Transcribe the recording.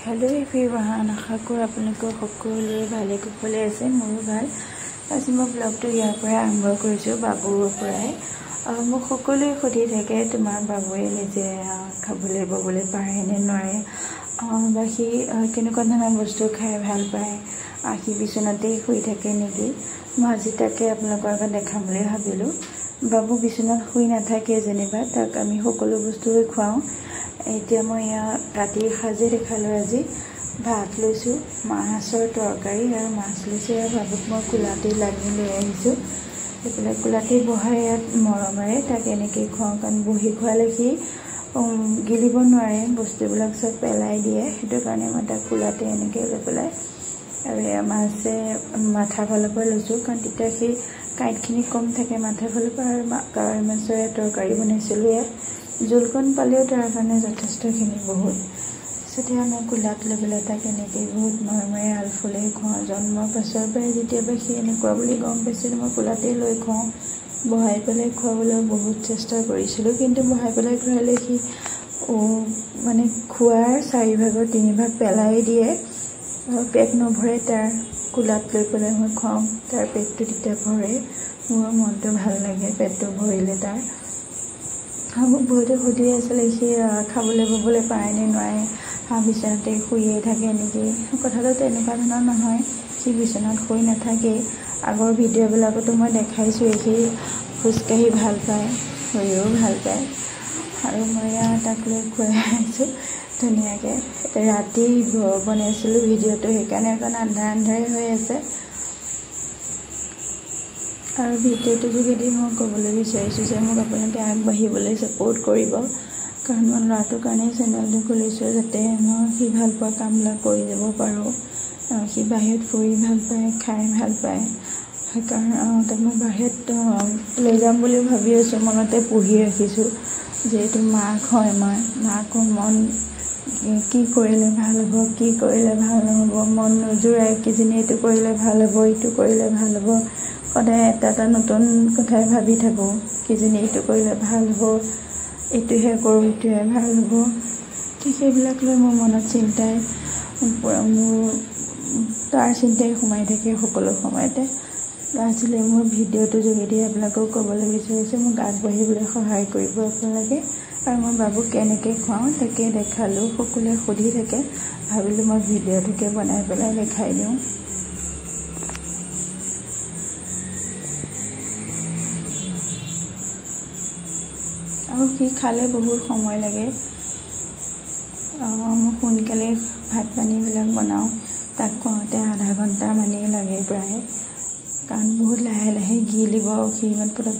hello everyone आशा करो आपलोक सकलोरे भाले कुशले आछे मोरो भाल आज मैं ब्लगटो यार पर आरम्भ करिছো बाबुर पराय मोक सकलोरे सुधि थाके तुमार बाबुए निजे खाबले बबले पारे ने नरे बा सी केनेकुवा धৰণৰ बस्तु खाই ভাল पाয় आखि बिछनाते शुई थाके नेকি मैं आज ताके आपलोকৰ আগত देखाम বুলি ভাবিলো बाबू बिछनात शुई नाथाके जेनेबा ताक आमी सकलो बस्तुए खुवाও এতিয়া মই ৰাতিৰ সাজে দেখালো আজি ভাত লৈছো মাছৰ তৰকাৰী আৰু মাছ লৈছো আৰু বাবুক মই কুলাতে লাগি লৈ আহিছো এফালে কুলাতে বহাই মৰমেৰে তাক এনেকে খুৱাও কাৰণ বহি খুৱালে সি গিলিব নোৱাৰে বস্তুবিলাক সব পেলাই দিয়ে সেইটো কাৰণে মই তাক কুলাতে এনেকে লৈ পেলাই আৰু মাছে মাথা ফালৰ পৰা লৈছো কাৰণ তেতিয়া সি কাইটখিনি কম থাকে মাথা ফালৰ পৰা কাৱৈ মাছৰ তৰকাৰী বনাইছিলো জোলকণ পালেও তাৰ কাৰণে যথেষ্টখিনি বহুত সেটা মই কুলাত লৈ পেলাই তাক এনেকৈ বহুত মৰমেৰে আলফুলে খুৱাওঁ জন্মৰ পাছৰ পৰাই যেতিয়াবা সি এনেকুৱা বুলি গম পাইছিলোঁ মই কুলাতে লৈ খুৱাওঁ বহাই পেলাই খুৱাবলৈ বহুত চেষ্টা কৰিছিলোঁ কিন্তু বহাই পেলাই খুৱালে সি মানে খোৱাৰ 4 ভাগৰ 3 ভাগ পেলাই দিয়ে আৰু পেট নভৰে তাৰ কুলাত লৈ পেলাই মই খুৱাওঁ তাৰ পেটটো তেতিয়া ভৰে মোৰ মনটো ভাল লাগে পেটটো ভৰিলে তাৰ हमको बहुत सुधी आसले सी खाबले बबले पारे ने नारे हाँ बिछनाते शुए थाके नेকি कथाটো তেনেকুৱা ধৰণৰ নহয় সি বিছনাত শুই নাথাকে আগৰ ভিডিঅ'বিলাকতো মই দেখাইছোঁ সি খোজকাঢ়ি ভাল পায় শুইও ভাল পায় আৰু মই তাক লৈ খুৱাই আছোঁ ধুনীয়াকৈ ৰাতি বনাইছিলোঁ ভিডিঅ'টো সেইকাৰণে অকণ আন্ধাৰে হৈ আছে और भिडिओटो जोगेदि मैं कबले विचारिছোঁ যে মোক আপোনালোকে আগবাঢ়িবলৈ সাপোर्ट কৰিব কাৰণ মই ল'ৰাটোৰ কাৰণে চেনেলটো খুলিছোঁ যাতে মই সি ভাল পোৱা কামবিলাক কৰি যাব পাৰোঁ সি বাহিৰত ফুৰি ভাল পায় খাই ভাল পায় সেইকাৰণে তাক মই বাহিৰত লৈ যাম বুলি ভাবি আছোঁ মনতে পুহি ৰাখিছোঁ যেহেতু মাক হয় মই মাকৰ মন কি কৰিলে ভাল হ'ব কি কৰিলে ভাল নহ'ব মন নোজোৰাই কিজনী এইটো কৰিলে ভাল হ'ব এইটো কৰিলে ভাল হ'ব সদায় এটা নতুন কথাই ভাবি থাকোঁ কিজনী এইটো কৰিলে ভাল হ'ব এইটোহে কৰোঁ এইটোহে ভাল হ'ব সেইবিলাক লৈ মোৰ মনত চিন্তাই মোৰ তাৰ চিন্তাই সোমাই থাকে সকলো সময়তে আজিলৈ মোৰ ভিডিঅ'টো যোগেদি আপোনালোকক ক'বলৈ বিচাৰিছোঁ মোক আগবাঢ়িবলৈ সহায় কৰিব আপোনালোকে আৰু মই বাবুক কেনেকৈ খুৱাওঁ তাকে দেখালোঁ সকলোৱে সুধি থাকে ভাবিলোঁ মই ভিডিঅ'টোকে বনাই পেলাই দেখাই দিওঁ और कि खाले बहुत समय लगे मैं सोनकाले भात पानीबिलाक बनाओ तक खुआते आधा घंटा माने लगे प्राय कारण बहुत लाहे लाहे गिलिब सि इमान पटक